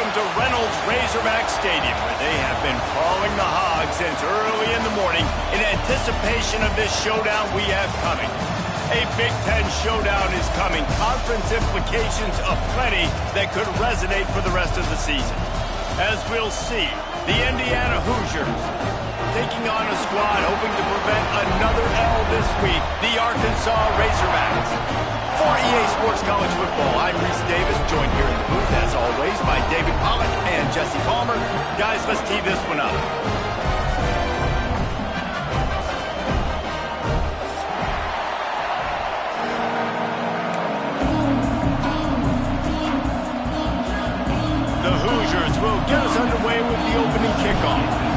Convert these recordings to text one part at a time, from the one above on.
welcome to Reynolds Razorback Stadium, where they have been crawling the Hogs since early in the morning in anticipation of this showdown we have coming. A Big Ten showdown is coming. Conference implications aplenty that could resonate for the rest of the season. As we'll see, the Indiana Hoosiers taking on a squad hoping to prevent another L this week, the Arkansas Razorbacks. For EA Sports College Football, I'm Reese Davis, joined here in the booth, as always, by David Pollack and Jesse Palmer. Guys, let's tee this one up. The Hoosiers will get us underway with the opening kickoff.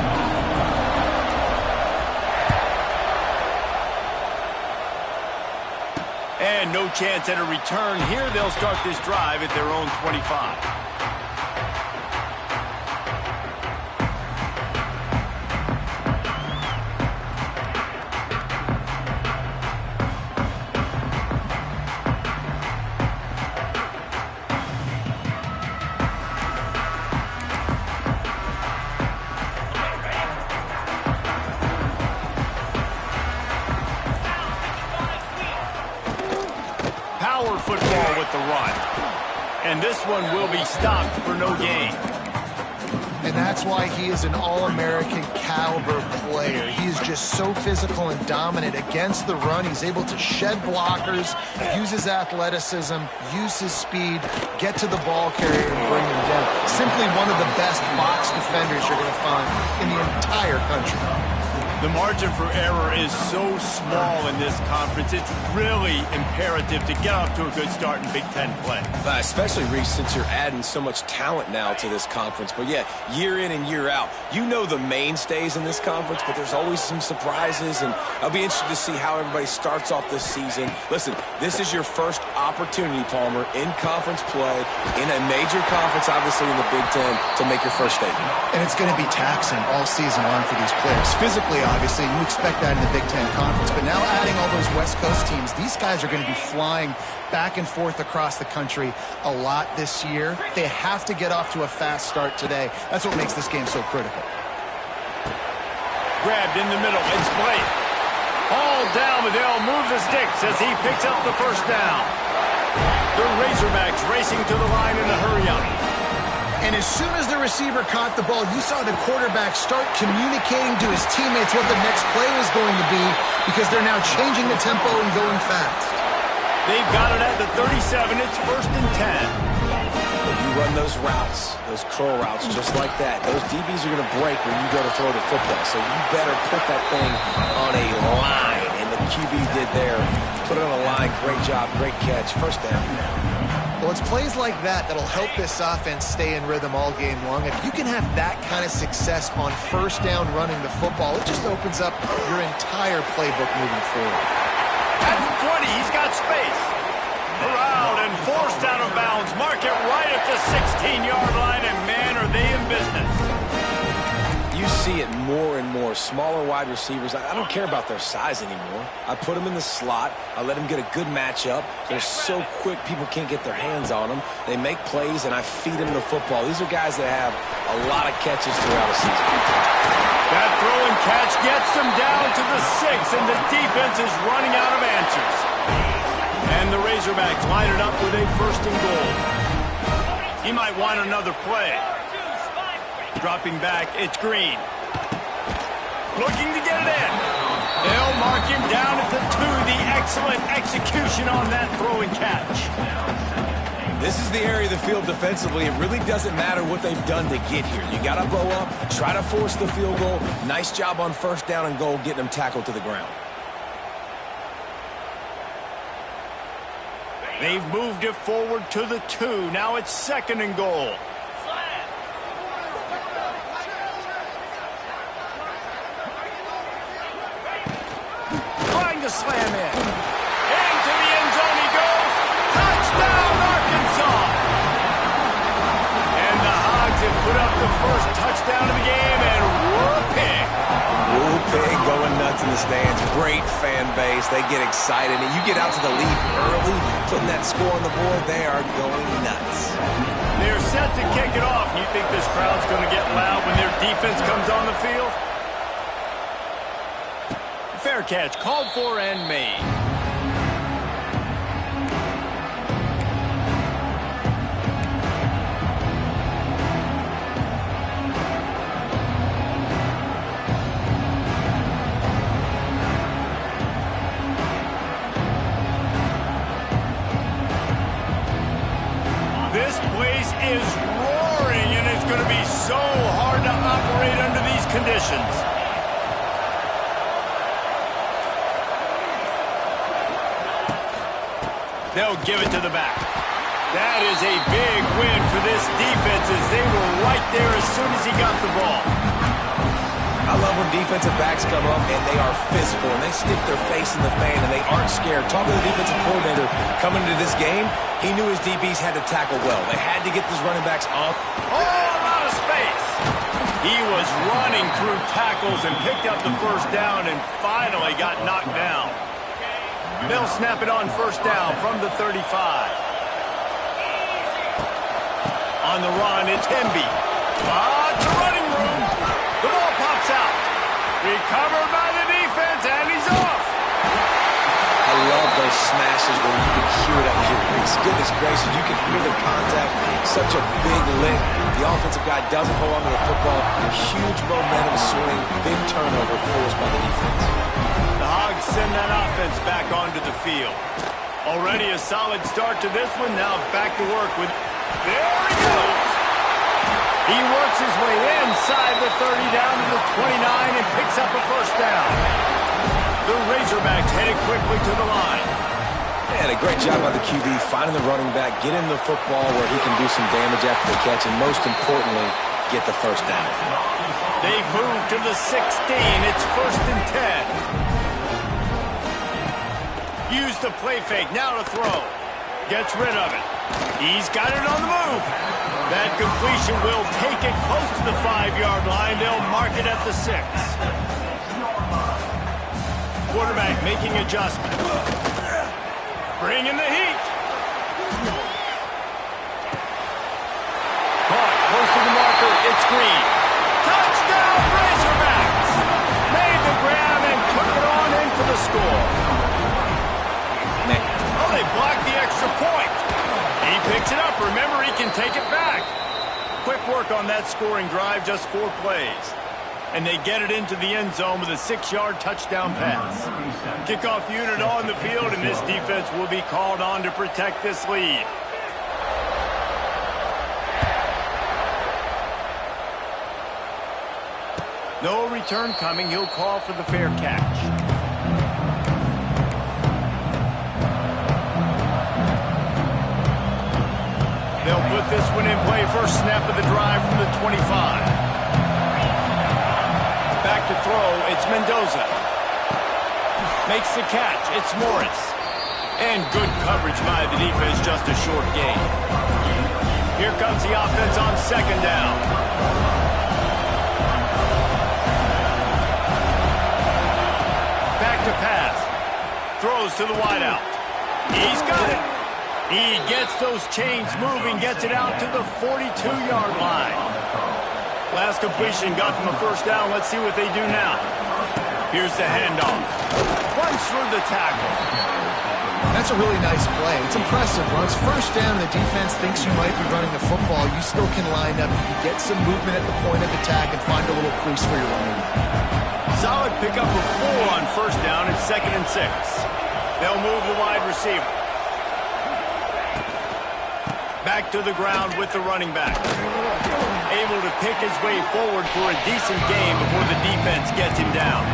And no chance at a return here. They'll start this drive at their own 25. Football with the run. And this one will be stopped for no gain. And that's why he is an All-American caliber player. He is just so physical and dominant against the run. He's able to shed blockers, use his athleticism, use his speed, get to the ball carrier and bring him down. Simply one of the best box defenders you're going to find in the entire country. The margin for error is so small in this conference, it's really imperative to get off to a good start in Big Ten play. Especially, Reese, since you're adding so much talent now to this conference. But yeah, year in and year out, you know the mainstays in this conference, but there's always some surprises, and I'll be interested to see how everybody starts off this season. Listen, this is your first opportunity, Palmer, in conference play, in a major conference, obviously in the Big Ten, to make your first statement. And it's going to be taxing all season long for these players. Physically, obviously, you expect that in the Big Ten Conference. But now adding all those West Coast teams, these guys are going to be flying back and forth across the country a lot this year. They have to get off to a fast start today. That's what makes this game so critical. Grabbed in the middle. It's Blake. All down, but they'll move the sticks as he picks up the first down. The Razorbacks racing to the line in a hurry-up. And as soon as the receiver caught the ball, you saw the quarterback start communicating to his teammates what the next play was going to be, because they're now changing the tempo and going fast. They've got it at the 37. It's 1st and 10. You run those routes, those curl routes, just like that. Those DBs are going to break when you go to throw the football. So you better put that thing on a line. And the QB did there. Put it on a line. Great job. Great catch. First down. Well, it's plays like that that'll help this offense stay in rhythm all game long. If you can have that kind of success on first down running the football, it just opens up your entire playbook moving forward. At the 20, he's got space. Around and forced out of bounds. Mark it right at the 16-yard line, and man, are they in business. You see it more and more. Smaller wide receivers, I don't care about their size anymore. I put them in the slot. I let them get a good matchup. They're so quick, people can't get their hands on them. They make plays, and I feed them the football. These are guys that have a lot of catches throughout a season. That throw and catch gets them down to the 6, and the defense is running out of answers. And the Razorbacks line it up with a 1st and goal. He might want another play. Dropping back, it's Green. Looking to get it in. They'll mark him down at the 2. The excellent execution on that throw and catch. This is the area of the field defensively. It really doesn't matter what they've done to get here. You got to bow up, try to force the field goal. Nice job on 1st down and goal, getting them tackled to the ground. They've moved it forward to the 2. Now it's 2nd and goal. Trying to slam in. Into the end zone he goes. Touchdown, Arkansas! And the Hogs have put up the first touchdown of the game, and whooping. Whooping, going nuts in the stands. Great fan base. They get excited. And you get out to the lead early, putting that score on the board, they are going nuts. They're set to kick it off. You think this crowd's going to get loud when their defense comes on the field? Fair catch, called for and made. This place is roaring, and it's going to be so hard to operate under these conditions. They'll give it to the back. That is a big win for this defense as they were right there as soon as he got the ball. I love when defensive backs come up and they are physical and they stick their face in the fan and they aren't scared. Talking to the defensive coordinator coming into this game, he knew his DBs had to tackle well. They had to get these running backs off. Oh, a lot of space. He was running through tackles and picked up the first down and finally got knocked down. They'll snap it on first down from the 35. On the run, it's Hemby. To running room. The ball pops out. Recovered by the defense, and he's off. I love those smashes where you can hear it up here. Goodness gracious, you can hear the contact. Such a big lick. The offensive guy doesn't hold on to the football. Huge momentum swing. Big turnover forced by the defense. The Hogs send that offense back onto the field. Already a solid start to this one. Now back to work with... There he goes. He works his way inside the 30 down to the 29 and picks up a first down. The Razorbacks headed quickly to the line. And a great job by the QB finding the running back, getting the football where he can do some damage after the catch, and most importantly, get the first down. They've moved to the 16. It's 1st and 10. Use the play fake. Now to throw. Gets rid of it. He's got it on the move. That completion will take it close to the 5-yard line. They'll mark it at the 6. Quarterback making adjustments. Bringing the heat. Caught close to the marker. It's Green. Touchdown Razorbacks. Made the grab and took it on in for the score. Oh, they blocked the extra point. He picks it up. Remember, he can take it back. Quick work on that scoring drive, just 4 plays. And they get it into the end zone with a 6-yard touchdown pass. Kickoff unit on the field, and this defense will be called on to protect this lead. No return coming. He'll call for the fair catch. They'll put this one in play. First snap of the drive from the 25. Back to throw. It's Mendoza. Makes the catch. It's Morris. And good coverage by the defense. Just a short gain. Here comes the offense on 2nd down. Back to pass. Throws to the wideout. He's got it. He gets those chains moving, gets it out to the 42-yard line. Last completion got them a first down. Let's see what they do now. Here's the handoff. Runs through the tackle. That's a really nice play. It's impressive. Once first down and the defense thinks you might be running the football, you still can line up. You can get some movement at the point of attack and find a little crease for your running. Solid pickup of 4 on first down. It's 2nd and 6. They'll move the wide receiver. Back to the ground with the running back. Able to pick his way forward for a decent gain before the defense gets him down.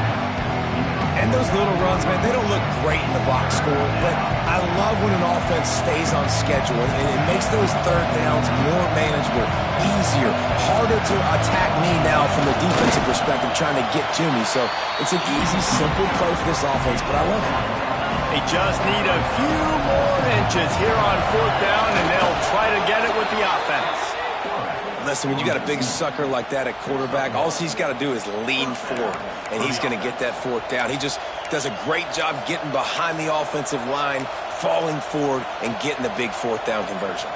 And those little runs, man, they don't look great in the box score, but I love when an offense stays on schedule, and it makes those third downs more manageable, easier, harder to attack me now from the defensive perspective trying to get to me. So it's an easy, simple play for this offense, but I love it. They just need a few more inches here on 4th down, and they'll try to get it with the offense. Listen, when you got a big sucker like that at quarterback, all he's got to do is lean forward, and he's going to get that fourth down. He just does a great job getting behind the offensive line, falling forward, and getting the big fourth down conversion.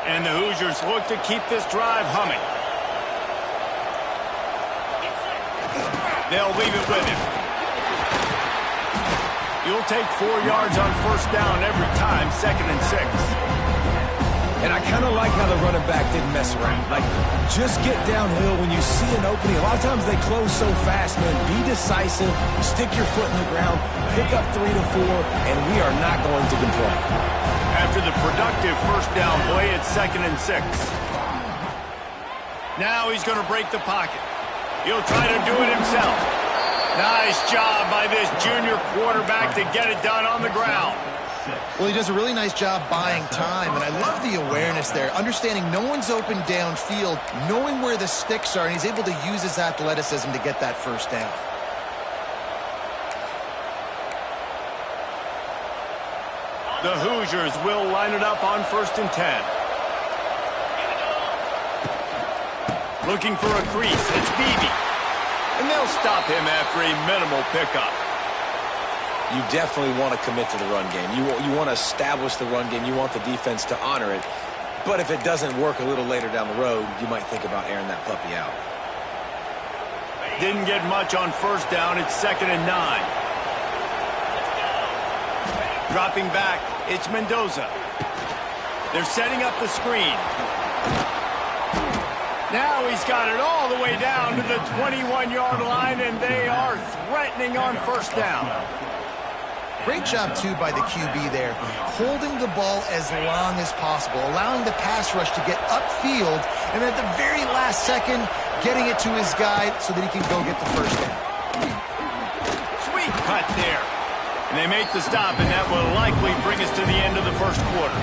And the Hoosiers look to keep this drive humming. They'll leave it with him. You'll take 4 yards on first down every time, 2nd and 6. And I kind of like how the running back didn't mess around. Like, just get downhill when you see an opening. A lot of times they close so fast, man. Be decisive, stick your foot in the ground, pick up 3 to 4, and we are not going to complain. After the productive first down play, it's 2nd and 6. Now he's going to break the pocket. He'll try to do it himself. Nice job by this junior quarterback to get it done on the ground. Well, he does a really nice job buying time, and I love the awareness there, understanding no one's open downfield, knowing where the sticks are, and he's able to use his athleticism to get that first down. The Hoosiers will line it up on 1st and 10. Looking for a crease. It's Beebe. And they'll stop him after a minimal pickup. You definitely want to commit to the run game. You want to establish the run game. You want the defense to honor it. But if it doesn't work a little later down the road, you might think about airing that puppy out. Didn't get much on first down. It's 2nd and 9. Dropping back, it's Mendoza. They're setting up the screen. Now he's got it all the way down to the 21-yard line, and they are threatening on first down. Great job, too, by the QB there, holding the ball as long as possible, allowing the pass rush to get upfield, and at the very last second, getting it to his guy so that he can go get the first down. Sweet cut there. And they make the stop, and that will likely bring us to the end of the first quarter.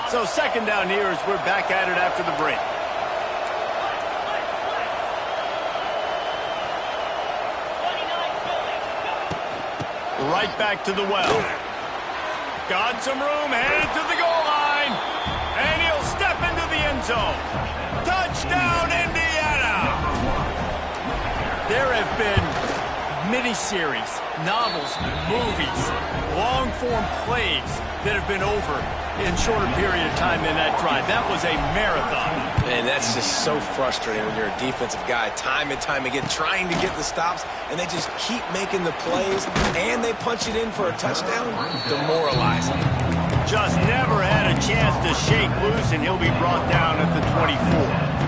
So 2nd down here as we're back at it after the break. Right back to the well. Got some room, headed to the goal line. And he'll step into the end zone. Touchdown, Indiana! There have been miniseries, novels, movies, long-form plays that have been over in shorter period of time than that drive. That was a marathon. And that's just so frustrating when you're a defensive guy, time and time again, trying to get the stops, and they just keep making the plays, and they punch it in for a touchdown. Demoralizing. Just never had a chance to shake loose, and he'll be brought down at the 24.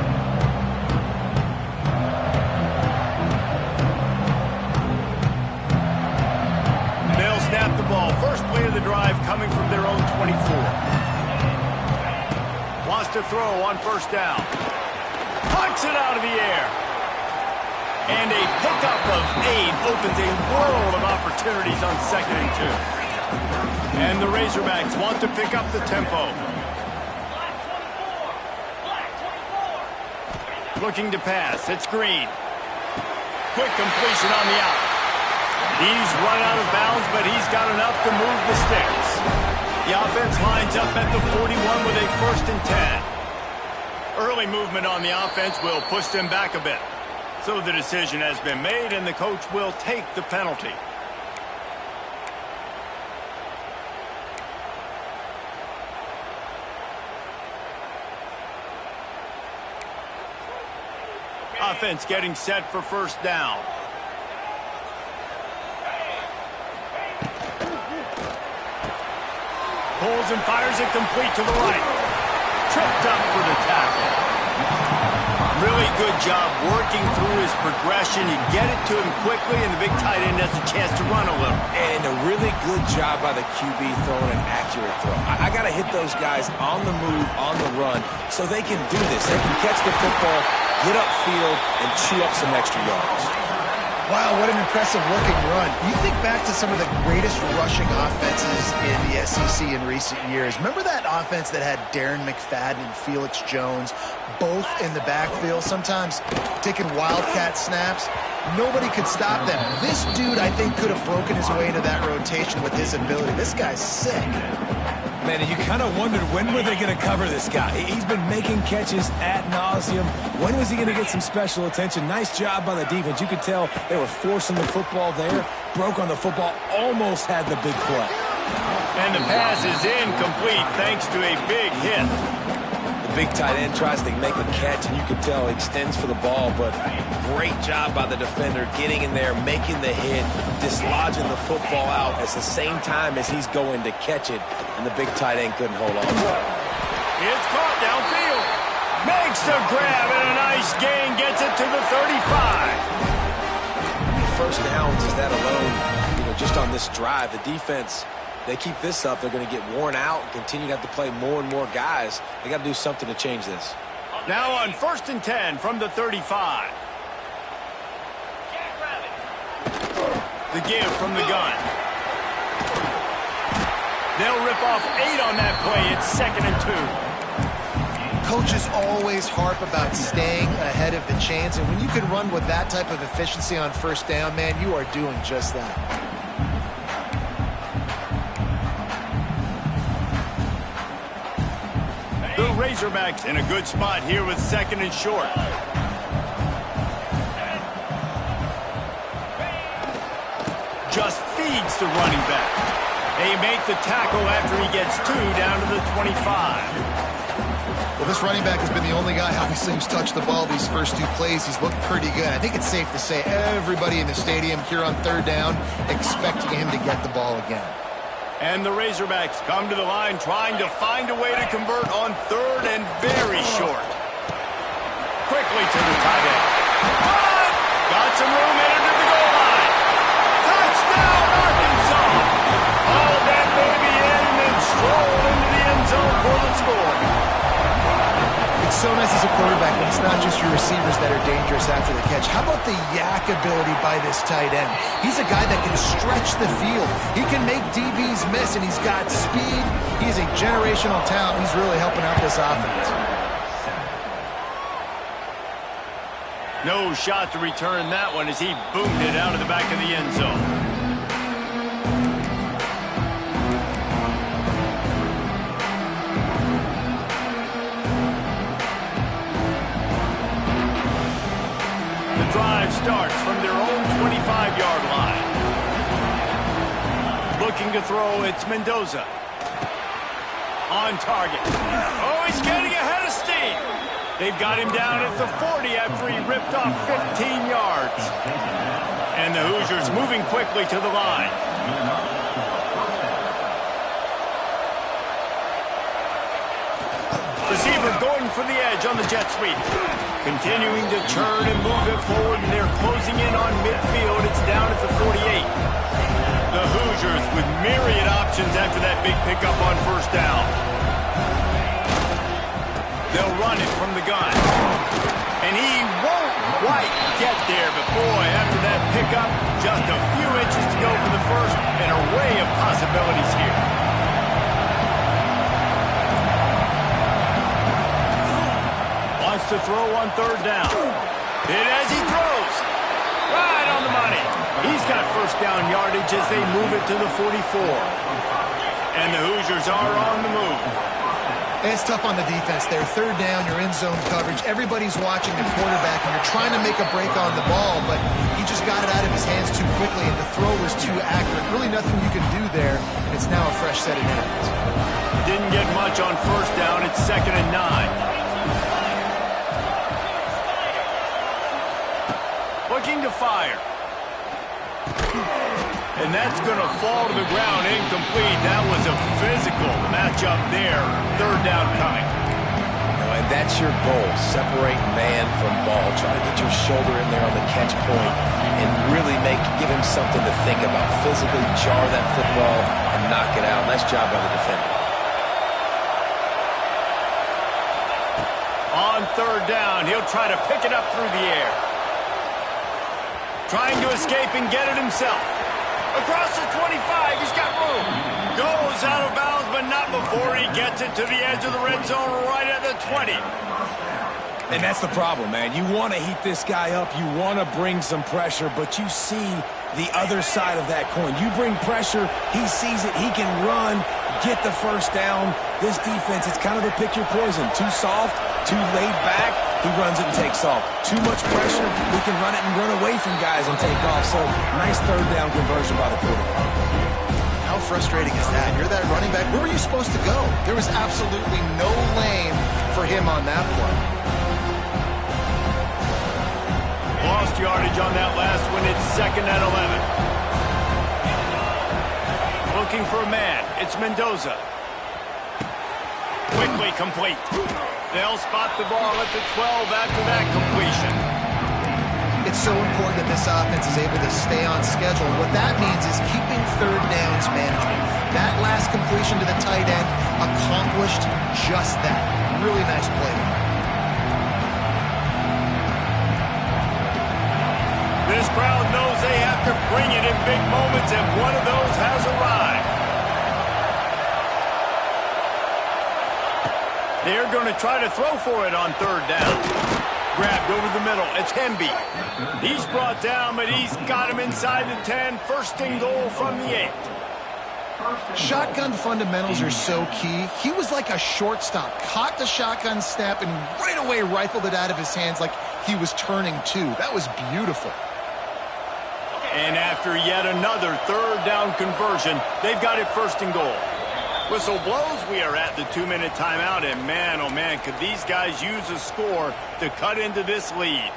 Snap the ball. First play of the drive coming from their own 24. Wants to throw on first down. Hucks it out of the air. And a pickup of 8 opens a world of opportunities on 2nd and 2. And the Razorbacks want to pick up the tempo. Looking to pass. It's Green. Quick completion on the out. He's run out of bounds, but he's got enough to move the sticks. The offense lines up at the 41 with a 1st and 10. Early movement on the offense will push them back a bit. So the decision has been made, and the coach will take the penalty. Offense getting set for first down. Pulls and fires it complete to the right. Tripped up for the tackle. Really good job working through his progression. You get it to him quickly, and the big tight end has a chance to run a little. And a really good job by the QB throwing an accurate throw. I got to hit those guys on the move, on the run, so they can do this. They can catch the football, get upfield, and chew up some extra yards. Wow, what an impressive-looking run. You think back to some of the greatest rushing offenses in the SEC in recent years. Remember that offense that had Darren McFadden and Felix Jones both in the backfield, sometimes taking wildcat snaps? Nobody could stop them. This dude, I think, could have broken his way into that rotation with his ability. This guy's sick. Man, you kind of wondered when were they going to cover this guy. He's been making catches ad nauseum. When was he going to get some special attention? Nice job by the defense. You could tell they were forcing the football there. Broke on the football, almost had the big play. And the pass is incomplete thanks to a big hit. The big tight end tries to make a catch, and you can tell he extends for the ball, but great job by the defender getting in there, making the hit, dislodging the football out at the same time as he's going to catch it, and the big tight end couldn't hold on to it. It's caught downfield. Makes the grab, and a nice gain gets it to the 35. First downs is that alone, just on this drive. The defense, they keep this up, they're going to get worn out and continue to have to play more and more guys. They got to do something to change this. Now on 1st and 10 from the 35. The give from the gun. They'll rip off 8 on that play. It's 2nd and 2. Coaches always harp about staying ahead of the chance, and when you can run with that type of efficiency on 1st down, man, you are doing just that. The Razorbacks in a good spot here with 2nd and short. Just feeds the running back. They make the tackle after he gets 2 down to the 25. Well, this running back has been the only guy, obviously, who's touched the ball these first 2 plays. He's looked pretty good. I think it's safe to say everybody in the stadium here on 3rd down expecting him to get the ball again. And the Razorbacks come to the line trying to find a way to convert on 3rd and very short. Quickly to the tight end. Got some room in into the goal line. Touchdown, Arkansas! All that baby in and then stroll into the end zone for the score. It's so nice as a quarterback when it's not just your receivers that are dangerous after the catch. How about the yak ability by this tight end? He's a guy that can stretch the field. He can make DBs miss, and he's got speed. He's a generational talent. He's really helping out this offense. No shot to return that one as he boomed it out of the back of the end zone. Drive starts from their own 25-yard line. Looking to throw, it's Mendoza. On target. Oh, he's getting ahead of steam. They've got him down at the 40 after he ripped off 15 yards. And the Hoosiers moving quickly to the line. Receiver going for the edge on the jet sweep. Continuing to turn and move it forward, and they're closing in on midfield. It's down at the 48. The Hoosiers with myriad options after that big pickup on 1st down. They'll run it from the gun. And he won't quite get there, but boy, after that pickup, just a few inches to go for the first, an array of possibilities here. To throw on 3rd down. Hit as he throws. Right on the money. He's got 1st down yardage as they move it to the 44. And the Hoosiers are on the move. It's tough on the defense there. 3rd down, you're in zone coverage. Everybody's watching the quarterback, and you're trying to make a break on the ball, but he just got it out of his hands too quickly, and the throw was too accurate. Really nothing you can do there. It's now a fresh set of downs. Didn't get much on 1st down. It's 2nd and 9. Looking to fire. And that's going to fall to the ground incomplete. That was a physical matchup there. 3rd down coming. and that's your goal. Separate man from ball. Try to get your shoulder in there on the catch point and really give him something to think about. Physically jar that football and knock it out. Nice job by the defender. On third down, he'll try to pick it up through the air. Trying to escape and get it himself. Across the 25, he's got room. Goes out of bounds, but not before he gets it to the edge of the red zone right at the 20. And that's the problem, man. You want to heat this guy up. You want to bring some pressure, but you see the other side of that coin. You bring pressure, he sees it, he can run, get the first down. This defense, it's kind of a pick your poison. Too soft, too laid back, he runs it and takes off. Too much pressure, he can run it and run away from guys and take off. So, nice third down conversion by the quarterback. How frustrating is that? You're that running back. Where were you supposed to go? There was absolutely no lane for him on that play. Lost yardage on that last one. It's 2nd and 11. Looking for a man. It's Mendoza. Quickly complete. They'll spot the ball at the 12 after that completion. It's so important that this offense is able to stay on schedule. What that means is keeping third downs management. That last completion to the tight end accomplished just that. Really nice play. This crowd knows they have to bring it in big moments, and one of those has arrived. They're going to try to throw for it on third down. Grabbed over the middle. It's Hemby. He's brought down, but he's got him inside the 10. First and goal from the 8. Shotgun fundamentals are so key. He was like a shortstop. Caught the shotgun snap and right away rifled it out of his hands like he was turning two. That was beautiful. And after yet another third down conversion, they've got it first and goal. Whistle blows, we are at the 2-minute timeout, and man, oh man, could these guys use a score to cut into this lead.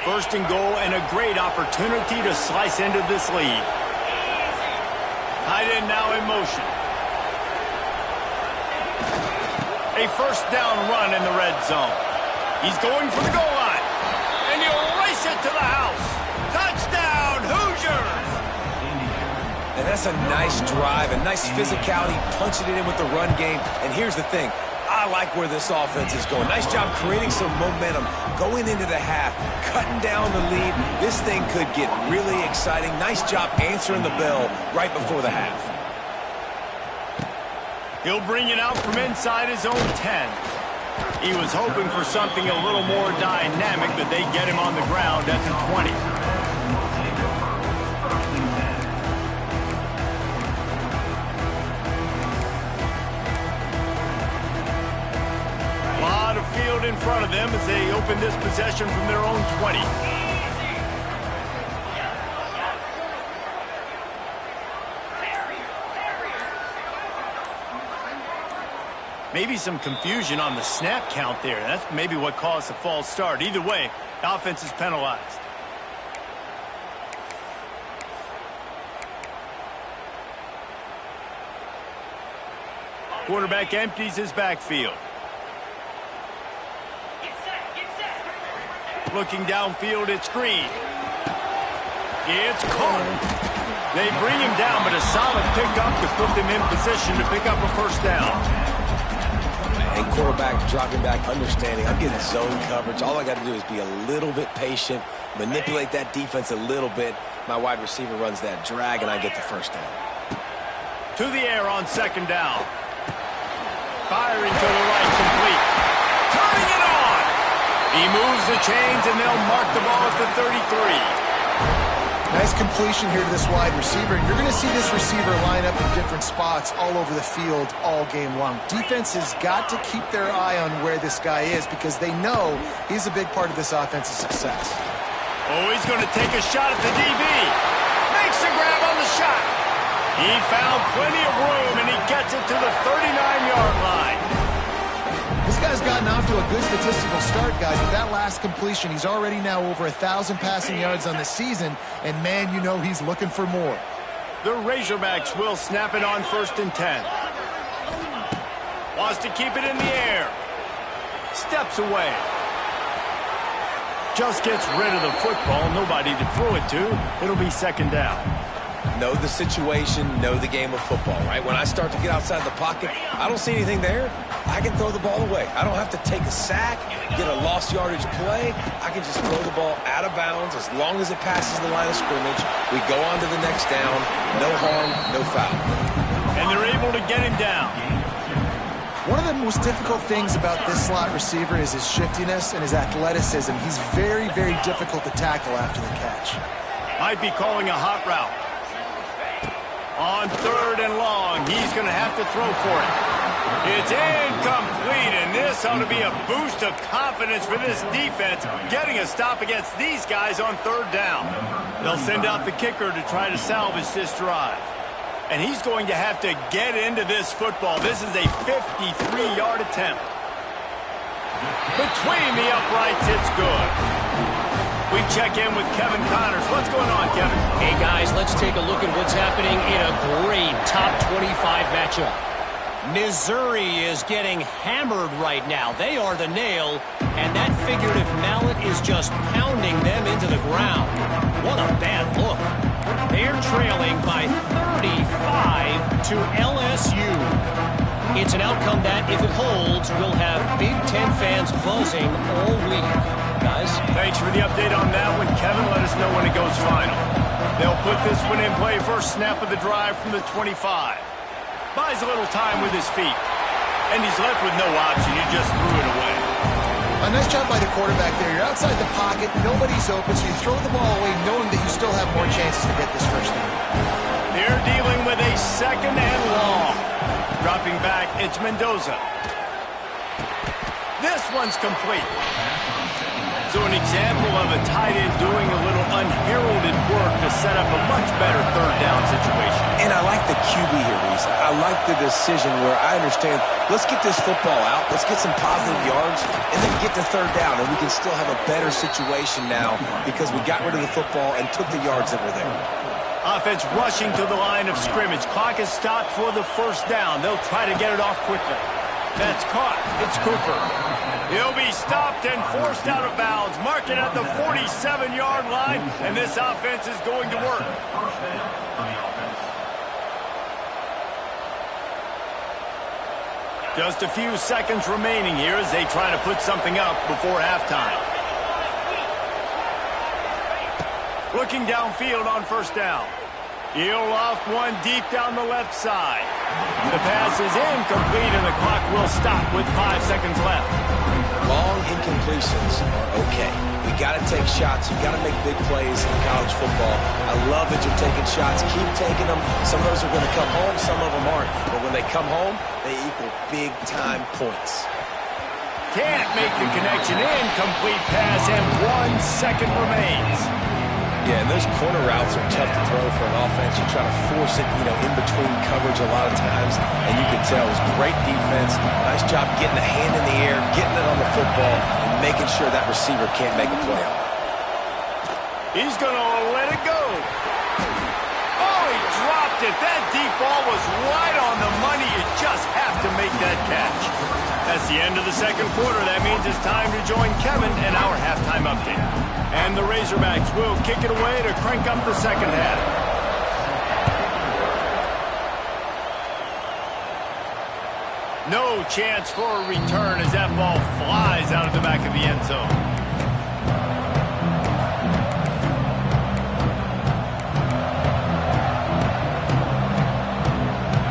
First and goal, and a great opportunity to slice into this lead. Tight end now in motion. A first down run in the red zone. He's going for the goal line, and he'll race it to the house. Touchdown, Hoosiers! And that's a nice drive, a nice physicality, punching it in with the run game. And here's the thing. I like where this offense is going. Nice job creating some momentum, going into the half, cutting down the lead. This thing could get really exciting. Nice job answering the bell right before the half. He'll bring it out from inside his own 10. He was hoping for something a little more dynamic, but they get him on the ground at the 20. A lot of field in front of them as they open this possession from their own 20. Maybe some confusion on the snap count there. That's maybe what caused the false start. Either way, the offense is penalized. Quarterback empties his backfield. Looking downfield, it's Green. It's caught. They bring him down, but a solid pickup to put them in position to pick up a first down. And quarterback dropping back, understanding, I'm getting zone coverage. All I got to do is be a little bit patient, manipulate that defense a little bit. My wide receiver runs that drag, and I get the first down. To the air on second down. Firing to the right, complete. Turning it on. He moves the chains, and they'll mark the ball at the 33. Nice completion here to this wide receiver. And you're going to see this receiver line up in different spots all over the field all game long. Defense has got to keep their eye on where this guy is because they know he's a big part of this offense's success. Oh, he's going to take a shot at the DB. Makes the grab on the shot. He found plenty of room, and he gets it to the 39-yard line. This guy's gotten off to a good statistical start, guys. With that last completion, he's already now over 1,000 passing yards on the season, and man, you know he's looking for more. The Razorbacks will snap it on 1st and 10. Wants to keep it in the air. Steps away. Just gets rid of the football. Nobody to throw it to. It'll be 2nd down. Know the situation, know the game of football, right? When I start to get outside the pocket, I don't see anything there. I can throw the ball away. I don't have to take a sack, get a lost yardage play. I can just throw the ball out of bounds as long as it passes the line of scrimmage. We go on to the next down. No harm, no foul. And they're able to get him down. One of the most difficult things about this slot receiver is his shiftiness and his athleticism. He's very, very difficult to tackle after the catch. Might be calling a hot route. On 3rd and long, he's going to have to throw for it. It's incomplete, and this ought to be a boost of confidence for this defense, getting a stop against these guys on 3rd down. They'll send out the kicker to try to salvage this drive. And he's going to have to get into this football. This is a 53-yard attempt. Between the uprights, it's good. We check in with Kevin Connors. What's going on, Kevin? Hey, guys, let's take a look at what's happening in a great top 25 matchup. Missouri is getting hammered right now. They are the nail, and that figurative mallet is just pounding them into the ground. What a bad look. They're trailing by 35 to LSU. It's an outcome that, if it holds, will have Big Ten fans buzzing all week. Guys? Thanks for the update on that one, Kevin. Let us know when it goes final. They'll put this one in play first snap of the drive from the 25. Buys a little time with his feet. And he's left with no option. He just threw it away. A nice job by the quarterback there. You're outside the pocket. Nobody's open, so you throw the ball away knowing that you still have more chances to get this first down. They're dealing with a 2nd and long. Dropping back, it's Mendoza. This one's complete. So an example of a tight end doing a little unheralded work to set up a much better 3rd down situation. And I like the QB here, Reese. I like the decision where I understand, let's get this football out, let's get some positive yards, and then get to 3rd down, and we can still have a better situation now because we got rid of the football and took the yards that were there. Offense rushing to the line of scrimmage. Clock is stopped for the 1st down. They'll try to get it off quickly. That's caught. It's Cooper. He'll be stopped and forced out of bounds. Mark it at the 47-yard line, and this offense is going to work. Just a few seconds remaining here as they try to put something up before halftime. Looking downfield on 1st down. He'll loft one deep down the left side. The pass is incomplete, and the clock will stop with 5 seconds left. Long incompletions are okay. We got to take shots. You got to make big plays in college football. I love that you're taking shots. Keep taking them. Some of those are going to come home. Some of them aren't. But when they come home, they equal big-time points. Can't make the connection. Incomplete pass, and 1 second remains. Yeah, and those corner routes are tough to throw for an offense. You try to force it, in between coverage a lot of times, and you can tell it was great defense. Nice job getting the hand in the air, getting it on the football, and making sure that receiver can't make a play on it. He's going to let it go. Oh, he dropped it. That deep ball was right on the money. You just have to make that catch. That's the end of the 2nd quarter. That means it's time to join Kevin in our halftime update. And the Razorbacks will kick it away to crank up the 2nd half. No chance for a return as that ball flies out of the back of the end zone.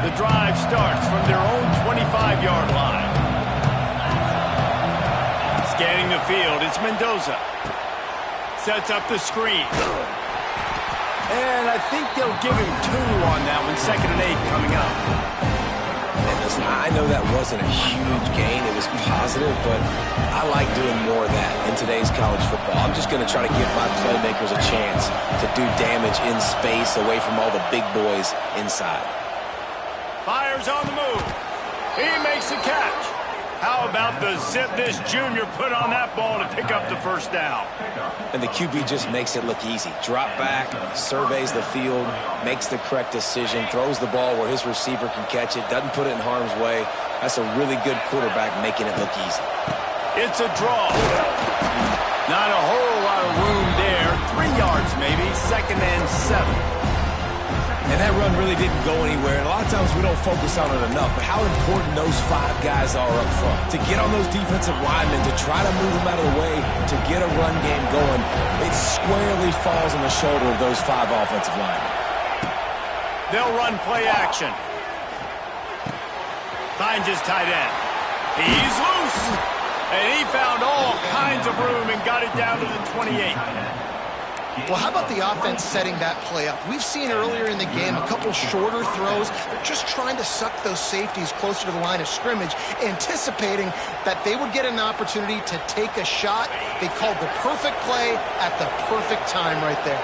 The drive starts from their own 25-yard line. Scanning the field, it's Mendoza. Sets up the screen. And I think they'll give him 2 on that one. 2nd and 8 coming up. And listen, I know that wasn't a huge gain. It was positive, but I like doing more of that in today's college football. I'm just going to try to give my playmakers a chance to do damage in space away from all the big boys inside. Fires on the move. He makes the catch. How about the zip this junior put on that ball to pick up the first down? And the QB just makes it look easy. Drop back, surveys the field, makes the correct decision, throws the ball where his receiver can catch it, doesn't put it in harm's way. That's a really good quarterback making it look easy. It's a draw. Not a whole lot of room there. 3 yards maybe, 2nd and 7. And that run really didn't go anywhere. And a lot of times we don't focus on it enough, but how important those 5 guys are up front. To get on those defensive linemen, to try to move them out of the way, to get a run game going, it squarely falls on the shoulder of those 5 offensive linemen. They'll run play action. Finds his tight end. He's loose. And he found all kinds of room and got it down to the 28. Well, how about the offense setting that play up? We've seen earlier in the game a couple shorter throws. They're just trying to suck those safeties closer to the line of scrimmage, anticipating that they would get an opportunity to take a shot. They called the perfect play at the perfect time right there.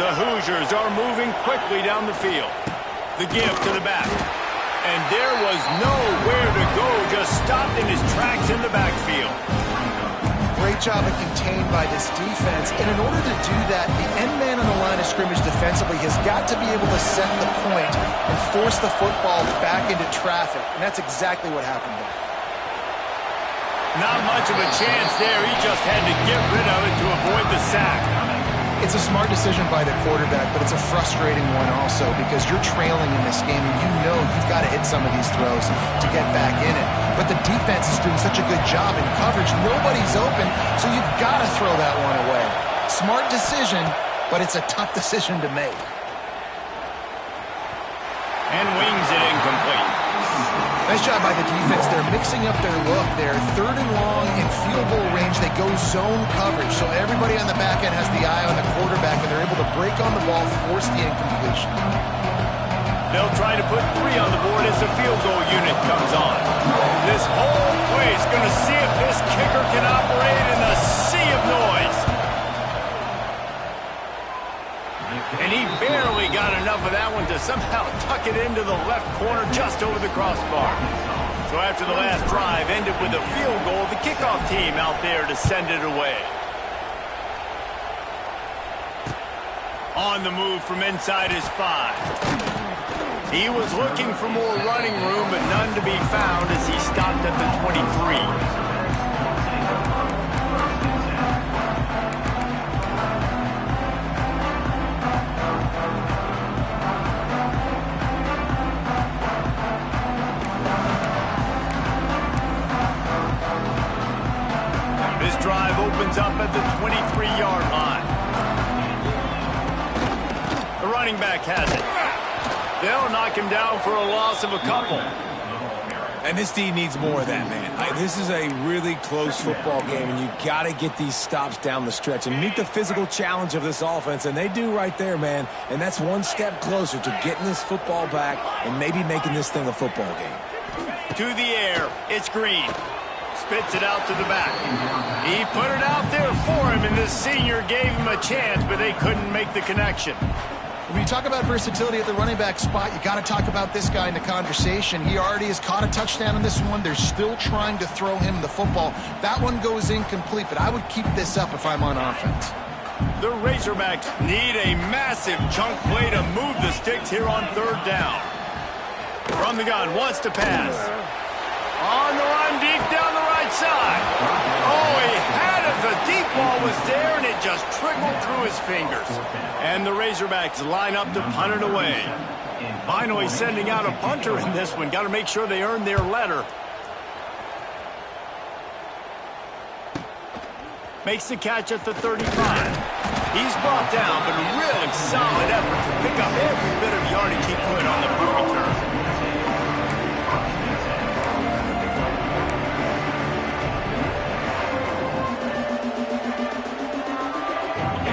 The Hoosiers are moving quickly down the field. The give to the back. And there was nowhere to go, just stopped in his tracks in the backfield. Great job of contained by this defense. And in order to do that, the end man on the line of scrimmage defensively has got to be able to set the point and force the football back into traffic. And that's exactly what happened there. Not much of a chance there. He just had to get rid of it to avoid the sack. It's a smart decision by the quarterback, but it's a frustrating one also because you're trailing in this game and you know you've got to hit some of these throws to get back in it. But the defense is doing such a good job in coverage. Nobody's open, so you've got to throw that one away. Smart decision, but it's a tough decision to make. And wings it incomplete. Nice job by the defense. They're mixing up their look there. 3rd and long in field goal range. They go zone coverage. So everybody on the back end has the eye on the quarterback, and they're able to break on the ball, force the incompletion. They'll try to put 3 on the board as the field goal unit comes on. This whole place going to see if this kicker can operate in a sea of noise. And he barely got enough of that one to somehow tuck it into the left corner just over the crossbar. So after the last drive ended with a field goal, the kickoff team out there to send it away. On the move from inside his 5. He was looking for more running room, but none to be found as he stopped at the 23. Opens up at the 23-yard line. The running back has it. They'll knock him down for a loss of a couple. And this D needs more of that, man. This is a really close football game, and you got to get these stops down the stretch and meet the physical challenge of this offense, and they do right there, man. And that's one step closer to getting this football back and maybe making this thing a football game. To the air, it's Green. Spits it out to the back. He put it out there for him, and this senior gave him a chance, but they couldn't make the connection. When you talk about versatility at the running back spot, you got to talk about this guy in the conversation. He already has caught a touchdown in this one. They're still trying to throw him the football. That one goes incomplete, but I would keep this up if I'm on offense. The Razorbacks need a massive chunk play to move the sticks here on 3rd down. From the gun, wants to pass. On the run, deep down the right side. Oh, he had it. The deep ball was there, and it just trickled through his fingers. And the Razorbacks line up to punt it away. Finally sending out a punter in this one. Got to make sure they earn their letter. Makes the catch at the 35. He's brought down, but a really solid effort to pick up every bit of yardage he could on the punt return.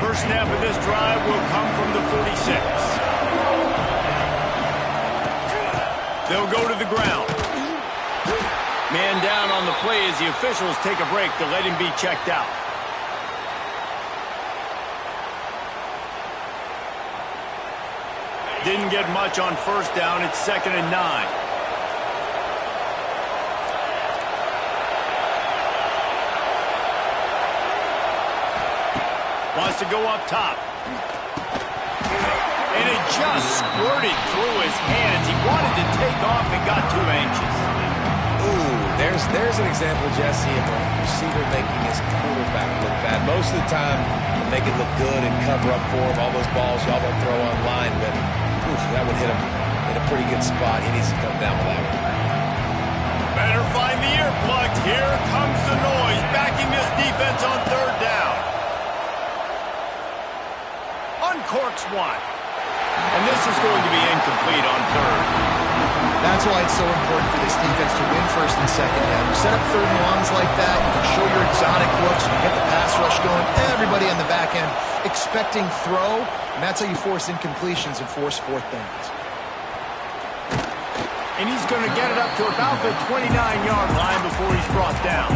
First snap of this drive will come from the 46. They'll go to the ground. Man down on the play as the officials take a break to let him be checked out. Didn't get much on 1st down. It's 2nd and 9. Wants to go up top. And it just squirted through his hands. He wanted to take off and got too anxious. Ooh, there's an example, Jesse, of a receiver making his quarterback look bad. Most of the time, they make it look good and cover up for him. All those balls y'all don't throw online, but oof, that would hit him in a pretty good spot. He needs to come down with that one. Better find the earplugs. Here comes the noise, backing this defense on third down. Uncorks one. And this is going to be incomplete on third. That's why it's so important for this defense to win first and second down. You set up third and longs like that, you can show your exotic looks, you get the pass rush going, everybody on the back end expecting throw, and that's how you force incompletions and force fourth downs. And he's going to get it up to about the 29-yard line before he's brought down.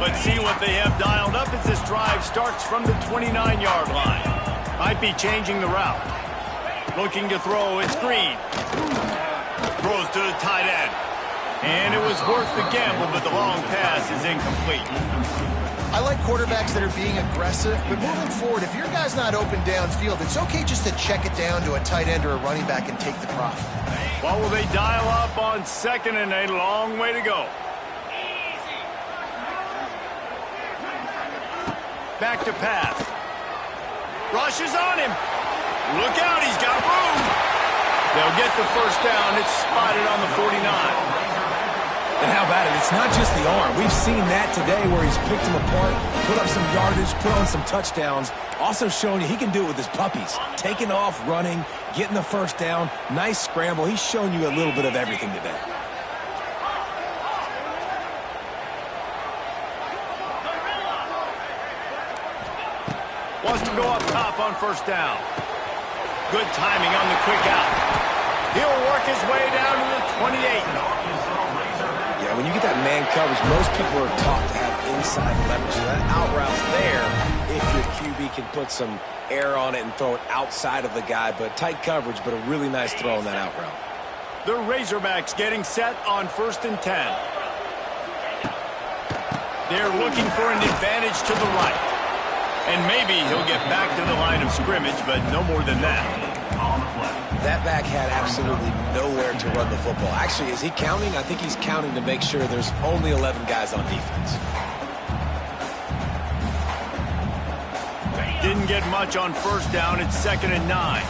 Let's see what they have dialed up as this drive starts from the 29-yard line. Might be changing the route. Looking to throw, it's Green. Throws to the tight end. And it was worth the gamble, but the long pass is incomplete. I like quarterbacks that are being aggressive, but moving forward, if your guy's not open downfield, it's okay just to check it down to a tight end or a running back and take the profit. What will they dial up on second and a long way to go? Back to pass. Rushes on him. Look out, he's got room. They'll get the first down. It's spotted on the 49. And how about it? It's not just the arm. We've seen that today where he's picked them apart, put up some yardage, put on some touchdowns. Also showing you he can do it with his puppies. Taking off, running, getting the first down. Nice scramble. He's shown you a little bit of everything today. Wants to go up top on first down. Good timing on the quick out. He'll work his way down to the 28. Yeah, when you get that man coverage, most people are taught to have inside leverage. So that out route's there if your QB can put some air on it and throw it outside of the guy. But tight coverage, but a really nice throw on that out route. The Razorbacks getting set on 1st and 10. They're looking for an advantage to the right. And maybe he'll get back to the line of scrimmage, but no more than that. That back had absolutely nowhere to run the football. Actually, is he counting? I think he's counting to make sure there's only 11 guys on defense. Didn't get much on first down. It's 2nd and 9.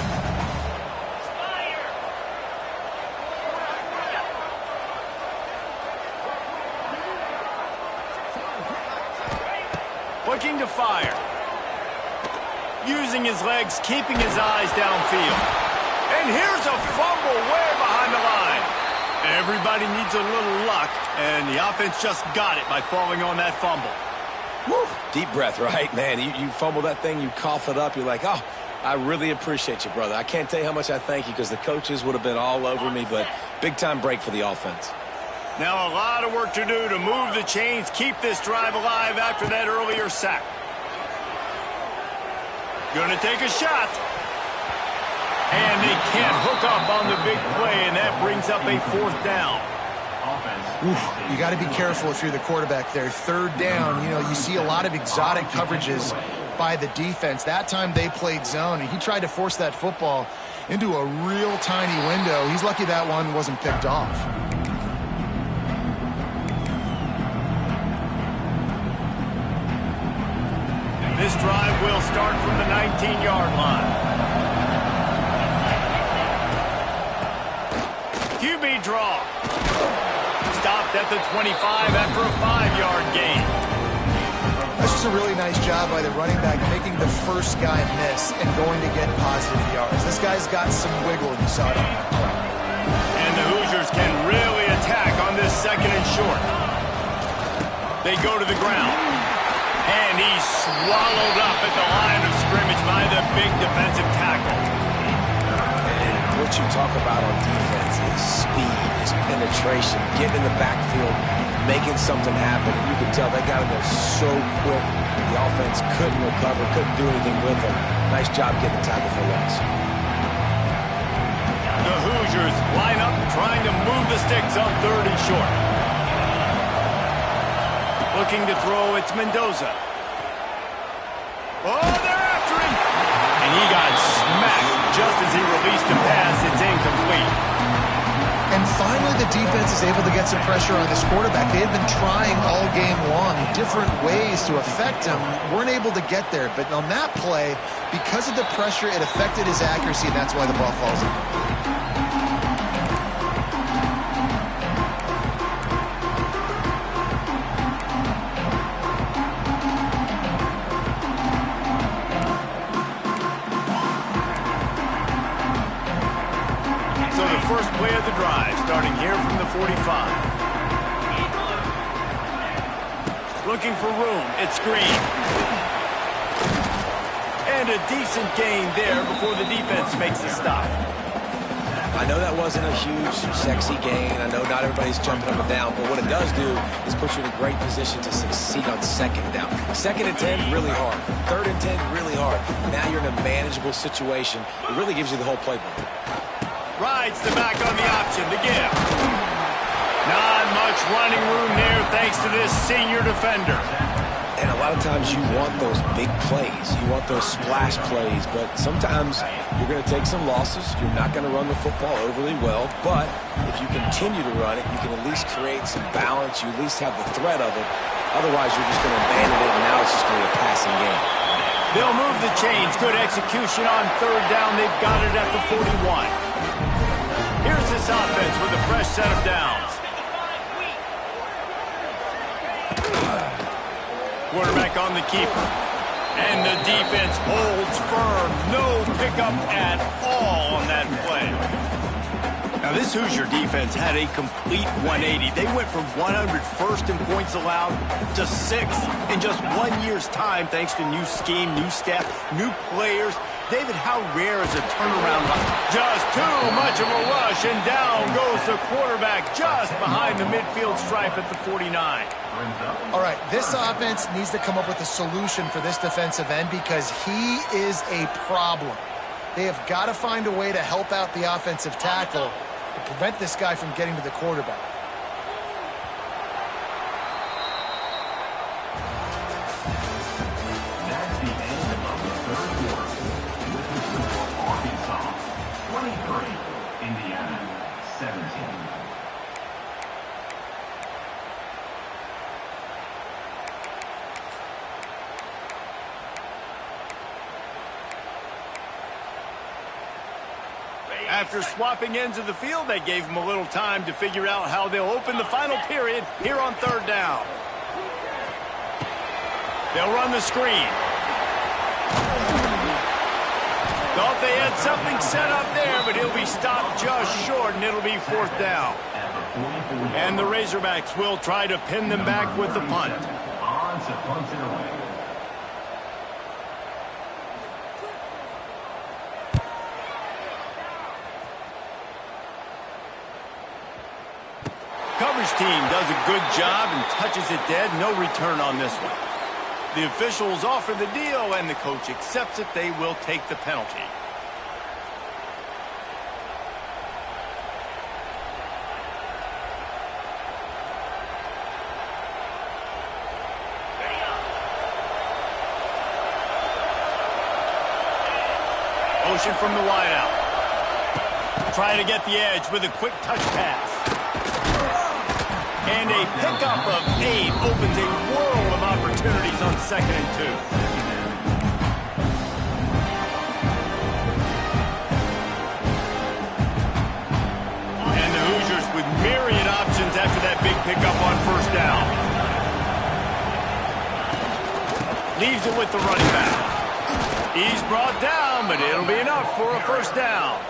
Looking to fire. Using his legs, keeping his eyes downfield. And here's a fumble way behind the line. Everybody needs a little luck, and the offense just got it by falling on that fumble. Woo. Deep breath, right? Man, you fumble that thing, you cough it up, you're like, oh, I really appreciate you, brother. I can't tell you how much I thank you because the coaches would have been all over me, but big-time break for the offense. Now a lot of work to do to move the chains, keep this drive alive after that earlier sack. Gonna take a shot. And they can't hook up on the big play, and that brings up a 4th down. Oof, you got to be careful if you're the quarterback there. 3rd down, you see a lot of exotic coverages by the defense. That time they played zone, and he tried to force that football into a real tiny window. He's lucky that one wasn't picked off. This drive will start from the 19-yard line. QB draw. Stopped at the 25 after a 5-yard gain. That's just a really nice job by the running back, making the first guy miss and going to get positive yards. This guy's got some wiggle, and you saw it on that play. And the Hoosiers can really attack on this 2nd and short. They go to the ground. And he's swallowed up at the line of scrimmage by the big defensive tackle. And what you talk about on defense is speed, is penetration, getting in the backfield, making something happen. And you can tell they got in there so quick. The offense couldn't recover, couldn't do anything with them. Nice job getting the tackle for loss. The Hoosiers line up trying to move the sticks on 3rd and short. Looking to throw, it's Mendoza. Oh, they're after him! And he got smacked just as he released the pass. It's incomplete. And finally, the defense is able to get some pressure on this quarterback. They had been trying all game long different ways to affect him. Weren't able to get there. But on that play, because of the pressure, it affected his accuracy, and that's why the ball falls in. First play of the drive, starting here from the 45. Looking for room, it's Green. And a decent gain there before the defense makes the stop. I know that wasn't a huge, sexy gain. I know not everybody's jumping up and down, but what it does do is put you in a great position to succeed on 2nd down. 2nd and 10, really hard. 3rd and 10, really hard. Now you're in a manageable situation. It really gives you the whole playbook. Rides the back on the option, the give. Not much running room there thanks to this senior defender. And a lot of times you want those big plays. You want those splash plays, but sometimes you're going to take some losses. You're not going to run the football overly well, but if you continue to run it, you can at least create some balance. You at least have the threat of it. Otherwise, you're just going to abandon it, and now it's just going to be a passing game. They'll move the chains. Good execution on 3rd down. They've got it at the 41. Here's this offense with a fresh set of downs. Quarterback on the keeper. And the defense holds firm. No pickup at all on that play. Now, this Hoosier defense had a complete 180. They went from 101st in points allowed to 6th in just 1 year's time, thanks to new scheme, new staff, new players. David, how rare is a turnaround? Just too much of a rush, and down goes the quarterback just behind the midfield stripe at the 49. All right, this offense needs to come up with a solution for this defensive end because he is a problem. They have got to find a way to help out the offensive tackle to prevent this guy from getting to the quarterback. That's the end of the 3rd quarter. This is the score: Arkansas 23, Indiana 17. After swapping ends of the field, they gave him a little time to figure out how they'll open the final period here on 3rd down. They'll run the screen. Thought they had something set up there, but he'll be stopped just short, and it'll be 4th down. And the Razorbacks will try to pin them back with the punt. Coverage team does a good job and touches it dead. No return on this one. The officials offer the deal, and the coach accepts it. They will take the penalty. Motion from the wideout. Trying to get the edge with a quick touch pass. And a pickup of 8 opens a world of opportunities on 2nd and 2. And the Hoosiers with myriad options after that big pickup on 1st down. Leaves it with the running back. He's brought down, but it'll be enough for a 1st down.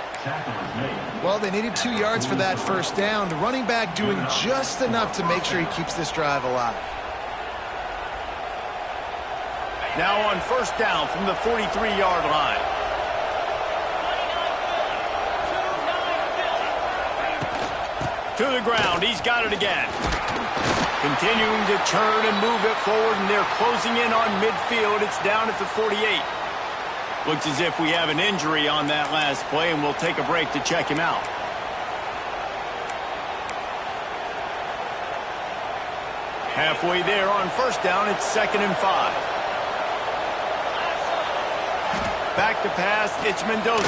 Well, they needed 2 yards for that 1st down. The running back doing just enough to make sure he keeps this drive alive. Now on 1st down from the 43-yard line. To the ground. He's got it again. Continuing to turn and move it forward, and they're closing in on midfield. It's down at the 48. Looks as if we have an injury on that last play, and we'll take a break to check him out. Halfway there on first down, it's 2nd and 5. Back to pass, it's Mendoza.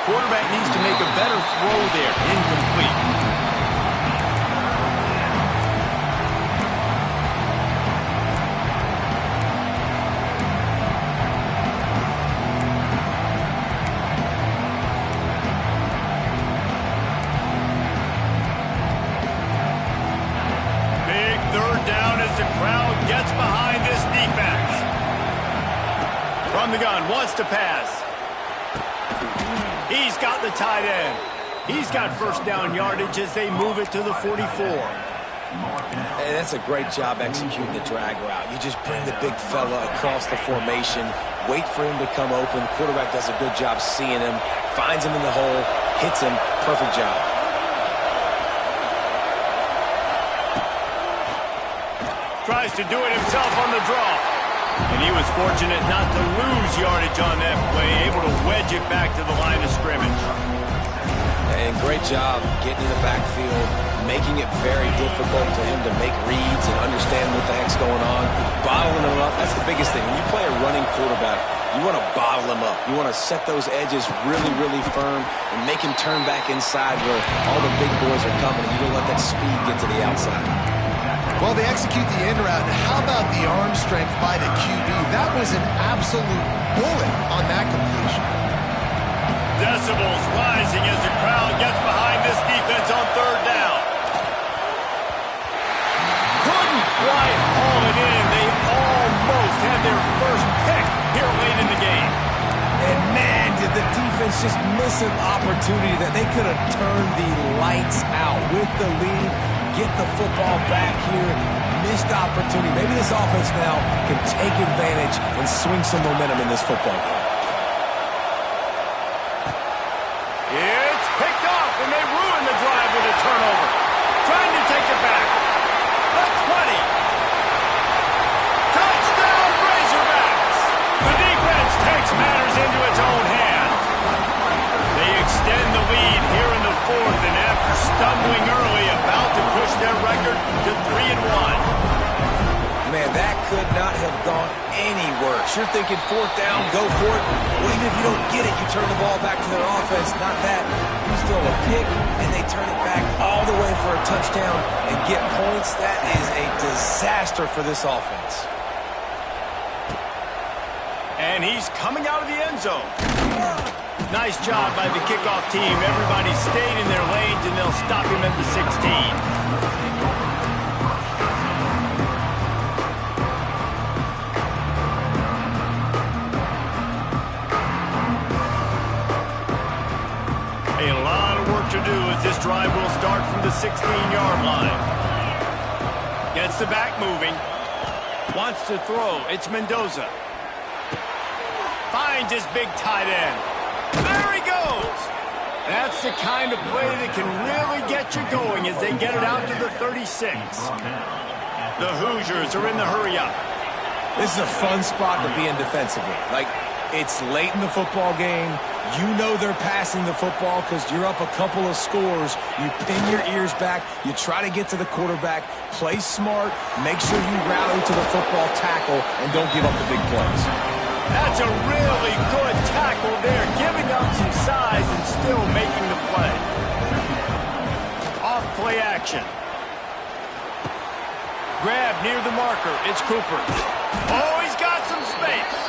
Quarterback needs to make a better throw there. Incomplete. Big third down as the crowd gets behind this defense. From the gun, wants to pass. He's got the tight end. He's got first down yardage as they move it to the 44. Hey, that's a great job executing the drag route. You just bring the big fella across the formation, wait for him to come open. The quarterback does a good job seeing him, finds him in the hole, hits him. Perfect job. Tries to do it himself on the draw. And he was fortunate not to lose yardage on that play, able to wedge it back to the line of scrimmage. And great job getting in the backfield, making it very difficult to him to make reads and understand what the heck's going on. Bottling him up, that's the biggest thing. When you play a running quarterback, you want to bottle him up. You want to set those edges really, really firm and make him turn back inside where all the big boys are coming. You don't let that speed get to the outside. Well, they execute the in route. How about the arm strength by the QB? That was an absolute bullet on that completion. Decibels rising as the crowd gets behind this defense on third down. Couldn't quite haul it in. They almost had their first pick here late in the game. And man, did the defense just miss an opportunity that they could have turned the lights out with the lead. Get the football back here. Missed opportunity. Maybe this offense now can take advantage and swing some momentum in this football game. It's picked off, and they ruin the drive with a turnover. Trying to take it back. The 20. Touchdown, Razorbacks. The defense takes matters into its own hands. They extend the lead here in the fourth, and after stumbling early, about to push their record to 3-1. Man, that could not have gone any worse. You're thinking fourth down, go for it. Well, even if you don't get it, you turn the ball back to their offense. Not that. You throw a pick, and they turn it back all the way for a touchdown and get points. That is a disaster for this offense. And he's coming out of the end zone. Nice job by the kickoff team. Everybody stayed in their lanes, and they'll stop him at the 16. A lot of work to do as this drive will start from the 16-yard line. Gets the back moving. Wants to throw. It's Mendoza. Finds his big tight end. There he goes. That's the kind of play that can really get you going as they get it out to the 36. The Hoosiers are in the hurry-up. This is a fun spot to be in defensively. Like, it's late in the football game. You know they're passing the football because you're up a couple of scores. You pin your ears back. You try to get to the quarterback. Play smart. Make sure you rally to the football tackle and don't give up the big plays. That's a really good tackle there, giving up some size and still making the play. Off play action. Grab near the marker. It's Cooper. Oh, he's got some space.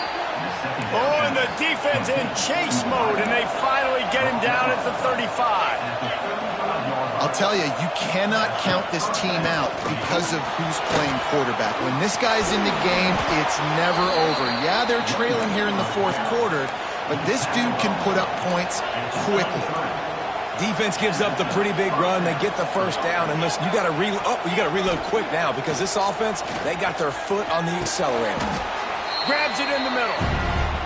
Oh, and the defense in chase mode, and they finally get him down at the 35. I'll tell you, you cannot count this team out because of who's playing quarterback. When this guy's in the game, it's never over. Yeah, they're trailing here in the fourth quarter, but this dude can put up points quickly. Defense gives up the pretty big run. They get the first down, and listen, you got to reload quick now because this offense, they got their foot on the accelerator. Grabs it in the middle.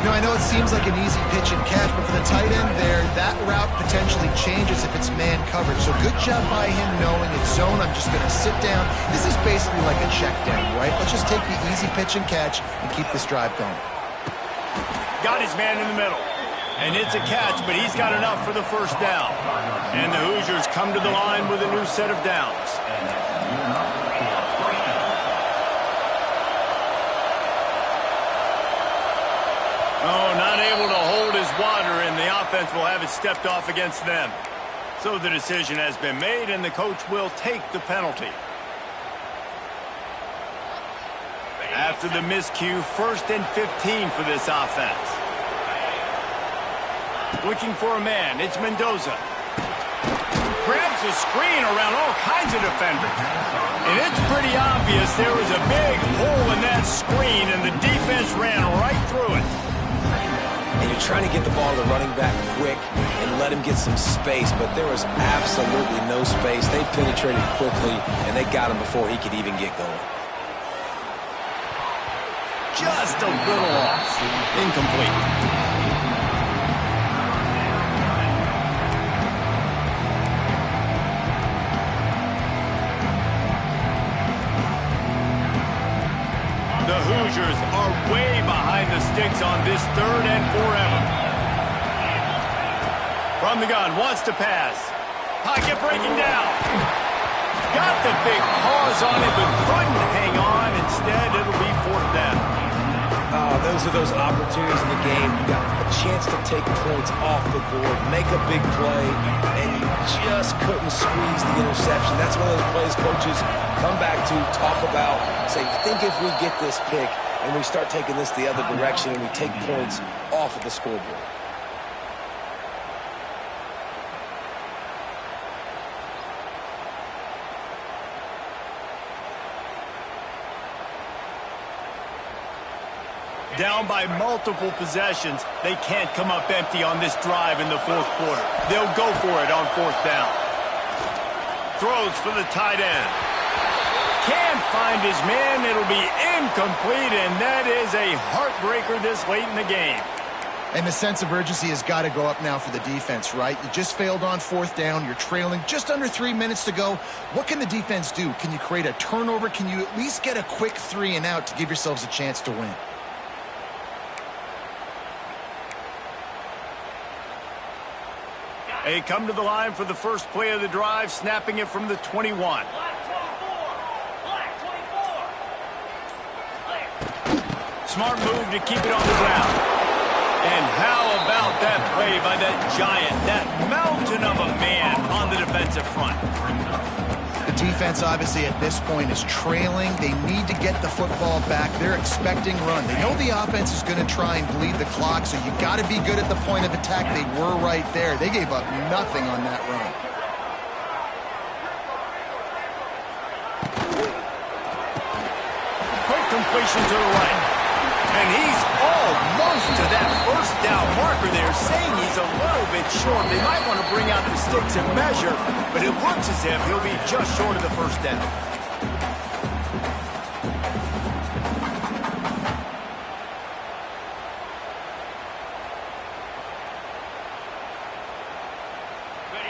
You know, I know it seems like an easy pitch and catch, but for the tight end there, that route potentially changes if it's man coverage. So good job by him knowing it's zone. I'm just going to sit down. This is basically like a check down, right? Let's just take the easy pitch and catch and keep this drive going. Got his man in the middle. And it's a catch, but he's got enough for the first down. And the Hoosiers come to the line with a new set of downs. water, and the offense will have it stepped off against them. So the decision has been made, and the coach will take the penalty. After the miscue, 1st and 15 for this offense. Looking for a man, it's Mendoza. Grabs the screen around all kinds of defenders. And it's pretty obvious there was a big hole in that screen, and the defense ran right through it. And you're trying to get the ball to the running back quick and let him get some space, but there was absolutely no space. They penetrated quickly, and they got him before he could even get going. Just a little off. Incomplete. The Hoosiers are way behind the sticks on this 3rd and forever. From the gun, wants to pass. Pocket breaking down. Got the big pause on it, but couldn't hang on. Instead, it'll be 4th down. Those are those opportunities in the game. You got a chance to take points off the board, make a big play, and you just couldn't squeeze the interception. That's one of those plays coaches come back to, talk about, say, think if we get this pick and we start taking this the other direction and we take points off of the scoreboard. Down by multiple possessions, they can't come up empty on this drive in the 4th quarter. They'll go for it on 4th down. Throws for the tight end. Can't find his man. It'll be incomplete, and that is a heartbreaker this late in the game. And the sense of urgency has got to go up now for the defense, right? You just failed on 4th down. You're trailing just under 3 minutes to go. What can the defense do? Can you create a turnover? Can you at least get a quick 3 and out to give yourselves a chance to win? They come to the line for the first play of the drive, snapping it from the 21. Smart move to keep it on the ground. And how about that play by that giant, that mountain of a man on the defensive front? The defense, obviously, at this point is trailing. They need to get the football back. They're expecting run. They know the offense is going to try and bleed the clock, so you got to be good at the point of attack. They were right there. They gave up nothing on that run. Quick completion to the right. And he's almost to that 1st down marker there, saying he's a little bit short. They might want to bring out the sticks and measure, but it looks as if he'll be just short of the 1st down.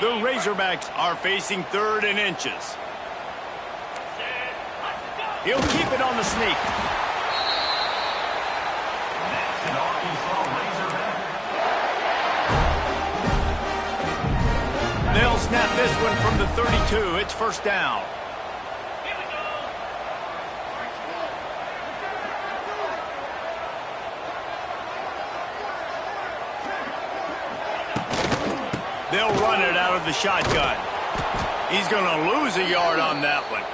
The Razorbacks are facing 3rd and inches. He'll keep it on the sneak. They'll snap this one from the 32. It's 1st down. They'll run it out of the shotgun. He's going to lose a yard on that one.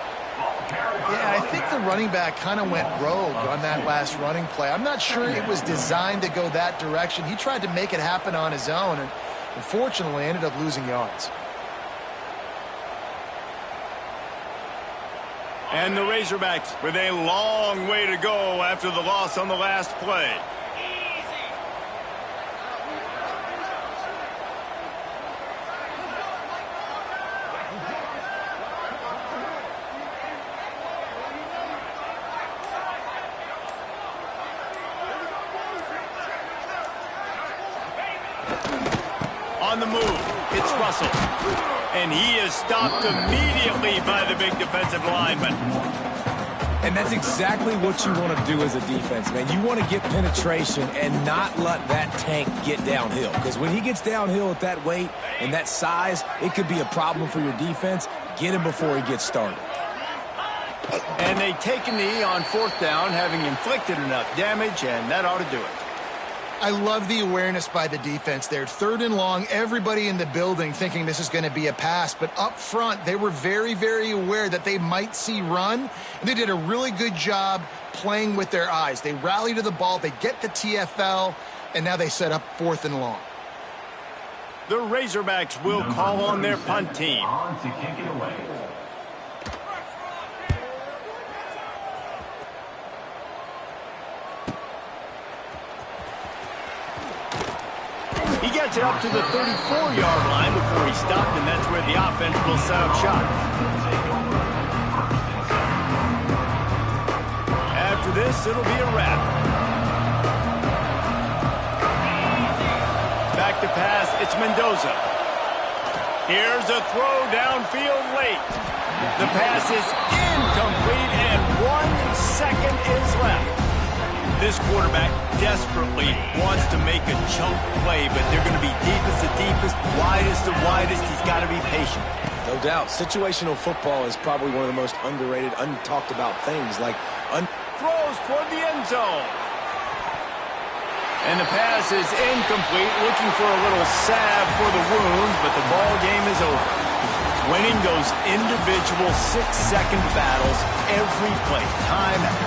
Yeah, I think the running back kind of went rogue on that last running play. I'm not sure it was designed to go that direction. He tried to make it happen on his own, and unfortunately ended up losing yards. And the Razorbacks with a long way to go after the loss on the last play. On the move, it's Russell. And he is stopped immediately by the big defensive lineman. And that's exactly what you want to do as a defense, man. You want to get penetration and not let that tank get downhill. Because when he gets downhill at that weight and that size, it could be a problem for your defense. Get him before he gets started. And they take a knee on 4th down, having inflicted enough damage, and that ought to do it. I love the awareness by the defense there. 3rd and long, everybody in the building thinking this is going to be a pass, but up front, they were very, very aware that they might see run, and they did a really good job playing with their eyes. They rally to the ball, they get the TFL, and now they set up 4th and long. The Razorbacks will call on their punt team. On to kick it away. He gets it up to the 34-yard line before he stopped, and that's where the offense will set up shop. After this, it'll be a wrap. Back to pass, it's Mendoza. Here's a throw downfield late. The pass is incomplete, and 1 second is left. This quarterback desperately wants to make a chunk play, but they're going to be deepest to deepest, widest to widest. He's got to be patient. No doubt. Situational football is probably one of the most underrated, untalked about things. Throws toward the end zone. And the pass is incomplete, looking for a little salve for the wounds, but the ball game is over. Winning those individual 6-second battles every play, time after